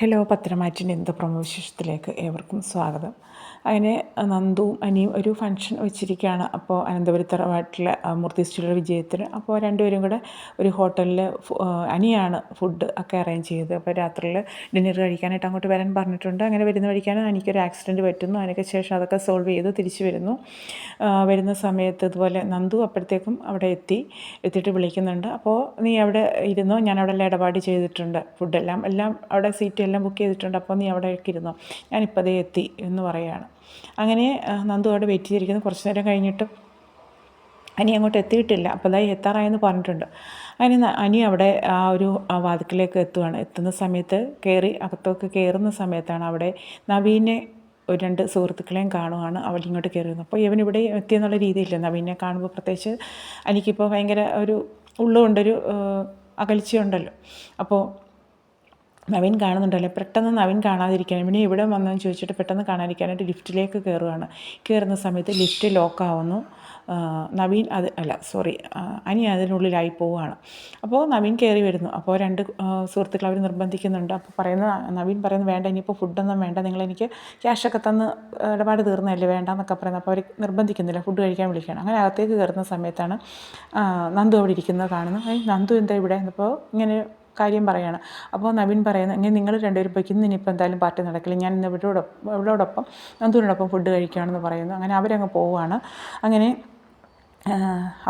Hello, പത്രമാറ്റിൻ്റെ ഇന്നത്തെ promo വിശേഷത്തിലേക്ക് ഏവർക്കും സ്വാഗതം. അങ്ങനെ നന്ദുവും അനിയും ഒരു ഫംഗ്ഷൻ വെച്ചിരിക്കുകയാണ്. അപ്പോൾ അനന്തപുരത്തറവാട്ടിലെ മൂർത്തി സ്റ്റുഡിയോ വിജയത്തിന്. അപ്പോൾ രണ്ടുപേരും കൂടെ ഒരു ഹോട്ടലിൽ അനിയാണ് ഫുഡ് ഒക്കെ അറേഞ്ച് ചെയ്തത്. അപ്പോൾ രാത്രിയിൽ ഡിന്നർ കഴിക്കാനായിട്ട് അങ്ങോട്ട് വരാൻ പറഞ്ഞിട്ടുണ്ട്. അങ്ങനെ വരുന്ന വഴിക്കാണ് എനിക്കൊരു ആക്സിഡൻറ്റ് പറ്റുന്നു. അതിനൊക്കെ ശേഷം അതൊക്കെ സോൾവ് ചെയ്ത് തിരിച്ചു വരുന്നു. വരുന്ന സമയത്ത് ഇതുപോലെ നന്ദു അപ്പോഴത്തേക്കും അവിടെ എത്തിയിട്ട് വിളിക്കുന്നുണ്ട്. അപ്പോൾ നീ അവിടെ ഇരുന്നോ, ഞാൻ അവിടെ എല്ലാം ഇടപാട് ചെയ്തിട്ടുണ്ട്, ഫുഡെല്ലാം അവിടെ സീറ്റ് എല്ലാം ബുക്ക് ചെയ്തിട്ടുണ്ട്, അപ്പോൾ നീ അവിടേക്ക് ഇരുന്നോ, ഞാനിപ്പോൾ അതേ എത്തി എന്ന് പറയുകയാണ്. അങ്ങനെ നന്ദു അവിടെ വെയിറ്റ് ചെയ്തിരിക്കുന്നു. കുറച്ച് നേരം കഴിഞ്ഞിട്ട് അനി അങ്ങോട്ട് എത്തിയിട്ടില്ല. അപ്പോൾ അതായി എത്താറായെന്ന് പറഞ്ഞിട്ടുണ്ട്. അങ്ങനെ അനി അവിടെ ആ ഒരു വാതിക്കലേക്ക് എത്തുന്ന സമയത്ത് അകത്തേക്ക് കയറുന്ന സമയത്താണ് അവിടെ നവീനെ രണ്ട് സുഹൃത്തുക്കളെയും കാണുകയാണ്. അവൾ ഇങ്ങോട്ട് കയറി വന്നു. അപ്പോൾ ഇവനിവിടെ എത്തിയെന്നുള്ള രീതിയില്ല. നവീനെ കാണുമ്പോൾ പ്രത്യേകിച്ച് എനിക്കിപ്പോൾ ഭയങ്കര ഒരു ഉള്ളുകൊണ്ടൊരു അകൽച്ചയുണ്ടല്ലോ. അപ്പോൾ നവീൻ കാണുന്നുണ്ടല്ലോ. പെട്ടെന്ന് നവീൻ കാണാതിരിക്കാൻ പിന്നെ ഇവിടെ വന്നതെന്ന് ചോദിച്ചിട്ട് പെട്ടെന്ന് കാണാതിരിക്കാനായിട്ട് ലിഫ്റ്റിലേക്ക് കയറുന്ന സമയത്ത് ലിഫ്റ്റ് ലോക്കാവുന്നു. അനി അതിനുള്ളിലായി പോവുകയാണ്. അപ്പോൾ നവീൻ കയറി വരുന്നു. അപ്പോൾ രണ്ട് സുഹൃത്തുക്കൾ അവർ നിർബന്ധിക്കുന്നുണ്ട്. അപ്പോൾ നവീൻ പറയുന്നു, വേണ്ട, ഇനിയിപ്പോൾ ഫുഡൊന്നും വേണ്ട, നിങ്ങളെനിക്ക് ക്യാഷൊക്കെ തന്ന് ഇടപാട് തീർന്നതല്ലേ, വേണ്ടെന്നൊക്കെ പറയുന്നത്. അപ്പോൾ അവർ നിർബന്ധിക്കുന്നില്ല, ഫുഡ് കഴിക്കാൻ വിളിക്കുകയാണ്. അങ്ങനെ അകത്തേക്ക് കയറുന്ന സമയത്താണ് നന്ദു അവിടെ ഇരിക്കുന്നത് കാണുന്നത്. നന്ദു എന്താ ഇവിടെ എന്നപ്പോൾ ഇങ്ങനെ കാര്യം പറയുകയാണ്. അപ്പോൾ നവീൻ പറയുന്നു, ഇങ്ങനെ നിങ്ങൾ രണ്ടുപേരും പോയി, ഇന്ന് ഇനിയിപ്പോൾ എന്തായാലും പാർട്ടി നടക്കില്ല, ഞാൻ ഇന്ന് ഇവളോടൊപ്പം നന്ദുവിനോടൊപ്പം ഫുഡ് കഴിക്കുകയാണെന്ന് പറയുന്നു. അങ്ങനെ അവരങ്ങ് പോവുകയാണ്. അങ്ങനെ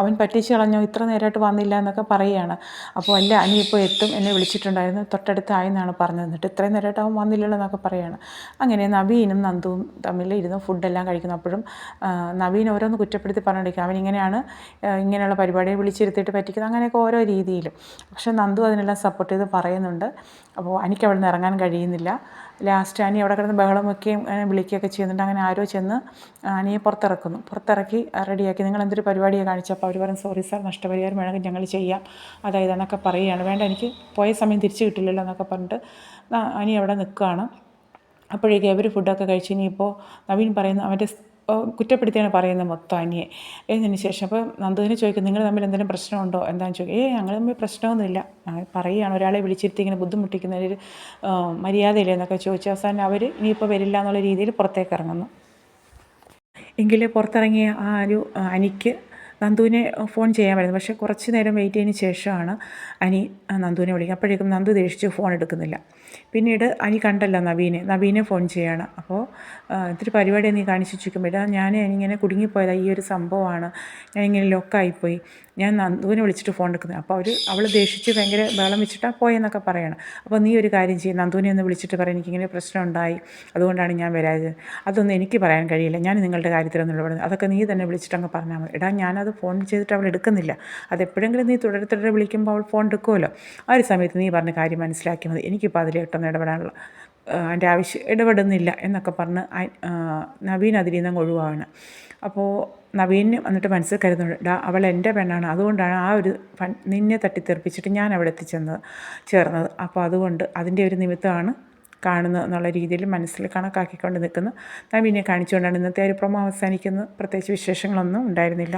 അവൻ പറ്റിച്ച് കളഞ്ഞോ, ഇത്ര നേരമായിട്ട് വന്നില്ല എന്നൊക്കെ പറയുകയാണ്. അപ്പോൾ അല്ല, അനി ഇപ്പോൾ എത്തും, എന്നെ വിളിച്ചിട്ടുണ്ടായിരുന്നു, തൊട്ടടുത്തായെന്നാണ് പറഞ്ഞത്, എന്നിട്ട് ഇത്രയും നേരമായിട്ട് അവൻ വന്നില്ലല്ലോ എന്നൊക്കെ പറയുകയാണ്. അങ്ങനെ നവീനും നന്ദുവും തമ്മിൽ ഇരുന്ന് ഫുഡെല്ലാം കഴിക്കുന്നു. അപ്പോഴും നവീൻ ഓരോന്ന് കുറ്റപ്പെടുത്തി പറഞ്ഞിരിക്കും, അവൻ ഇങ്ങനെയുള്ള പരിപാടിയെ വിളിച്ചിരുത്തിയിട്ട് പറ്റിക്കുന്നത്, അങ്ങനെയൊക്കെ ഓരോ രീതിയിലും. പക്ഷേ നന്ദു അതിനെല്ലാം സപ്പോർട്ട് ചെയ്ത് പറയുന്നുണ്ട്. അപ്പോൾ എനിക്ക് അവിടെ നിന്ന് ഇറങ്ങാൻ കഴിയുന്നില്ല. ലാസ്റ്റ് അനി അവിടെ കിടന്ന് ബഹളം വയ്ക്കുകയും വിളിക്കുകയൊക്കെ ചെയ്യുന്നുണ്ട്. അങ്ങനെ ആരോ ചെന്ന് അനിയെ പുറത്തിറക്കി റെഡിയാക്കി. നിങ്ങൾ എന്തൊരു പരിപാടിയാണ് കാണിച്ചത്? അപ്പോൾ അവർ പറയും, സോറി സാർ, നഷ്ടപരിഹാരം വേണമെങ്കിൽ ഞങ്ങൾ ചെയ്യാം, അതായത് എന്നൊക്കെ പറയുകയാണ്. വേണ്ട, എനിക്ക് പോയ സമയം തിരിച്ചു കിട്ടില്ലല്ലോ എന്നൊക്കെ പറഞ്ഞിട്ട് അനി അവിടെ നിൽക്കുകയാണ്. അപ്പോഴേക്കും അവർ ഫുഡൊക്കെ കഴിച്ച് ഇനിയിപ്പോൾ നവീൻ പറയുന്നു, അവൻ്റെ കുറ്റപ്പെടുത്തിയാണ് പറയുന്നത് മൊത്തം അനിയെ. എന്നതിന് ശേഷം അപ്പോൾ നന്ദുവിനെ ചോദിക്കും, നിങ്ങൾ തമ്മിൽ എന്തെങ്കിലും പ്രശ്നമുണ്ടോ എന്താണെന്ന് ചോദിക്കും. ഞങ്ങൾ തമ്മിൽ പ്രശ്നമൊന്നുമില്ല, പറയുകയാണ്, ഒരാളെ വിളിച്ചിരുത്തി ഇങ്ങനെ ബുദ്ധിമുട്ടിക്കുന്നതിൽ മര്യാദയില്ല എന്നൊക്കെ ചോദിച്ചു. അവസാനം അവർ ഇനിയിപ്പോൾ വരില്ല എന്നുള്ള രീതിയിൽ പുറത്തേക്ക് ഇറങ്ങുന്നു. എങ്കിൽ പുറത്തിറങ്ങിയ ആ ഒരു അനിക്ക് നന്ദുവിനെ ഫോൺ ചെയ്യാൻ വരുന്നത്. പക്ഷേ കുറച്ച് നേരം വെയിറ്റ് ചെയ്തതിന് ശേഷമാണ് അനി നന്ദുവിനെ വിളിക്കുക. അപ്പോഴേക്കും നന്ദു ദേഷിച്ച് ഫോൺ എടുക്കുന്നില്ല. പിന്നീട് അനി കണ്ടല്ലോ നവീനെ ഫോൺ ചെയ്യാണ്. അപ്പോൾ ഇത്തിരി പരിപാടി നീ കാണിച്ചു വെക്കുമ്പോൾ, ഞാനിങ്ങനെ കുടുങ്ങിപ്പോയതാണ്, ഈ ഒരു സംഭവമാണ്, ഞാനിങ്ങനെ ലോക്കായിപ്പോയി, ഞാൻ നന്ദുവിനെ വിളിച്ചിട്ട് ഫോൺ എടുക്കുന്നത്. അപ്പോൾ അവൾ ദേഷിച്ച് ഭയങ്കര ബഹളം വെച്ചിട്ടാണ് പോയെന്നൊക്കെ പറയണം. അപ്പോൾ നീ ഒരു കാര്യം ചെയ്യും, നന്ദുവിനെ ഒന്ന് വിളിച്ചിട്ട് പറയാം, എനിക്കിങ്ങനെ പ്രശ്നം ഉണ്ടായി, അതുകൊണ്ടാണ് ഞാൻ വരാതെ. അതൊന്നും എനിക്ക് പറയാൻ കഴിയില്ല, ഞാൻ നിങ്ങളുടെ കാര്യത്തിലൊന്നും ഇടപെടുന്നത്, അതൊക്കെ നീ തന്നെ വിളിച്ചിട്ട് അങ്ങ് പറഞ്ഞാൽ മതി. ഞാനത് ഫോൺ ചെയ്തിട്ട് അവൾ എടുക്കുന്നില്ല, അതെപ്പോഴെങ്കിലും നീ തുടരെ വിളിക്കുമ്പോൾ അവൾ ഫോൺ എടുക്കുമല്ലോ, ആ ഒരു സമയത്ത് നീ പറഞ്ഞ കാര്യം മനസ്സിലാക്കിയാൽ മതി, എനിക്കിപ്പോൾ അതിലേട്ടൊന്നും ഇടപെടാനുള്ള അതിൻ്റെ ഇടപെടുന്നില്ല എന്നൊക്കെ പറഞ്ഞ് നവീൻ അതിൽ നിന്ന് ഒഴിവാണ്. അപ്പോൾ നവീന് വന്നിട്ട് മനസ്സിൽ കരുതുന്നുണ്ട്, അവൾ എൻ്റെ പെണ്ണാണ്, അതുകൊണ്ടാണ് ആ ഒരു നിന്നെ തട്ടിത്തെറിപ്പിച്ചിട്ട് ഞാൻ അവിടെ ചേർന്നത്, അപ്പോൾ അതുകൊണ്ട് അതിൻ്റെ ഒരു നിമിത്തമാണ് കാണുന്നത് എന്നുള്ള രീതിയിൽ മനസ്സിൽ കണക്കാക്കിക്കൊണ്ട് നിൽക്കുന്നു നവീനെ കാണിച്ചുകൊണ്ടാണ് ഇന്നത്തെ ഒരു പ്രൊമോ അവസാനിക്കുന്നത്. പ്രത്യേകിച്ച് വിശേഷങ്ങളൊന്നും ഉണ്ടായിരുന്നില്ല.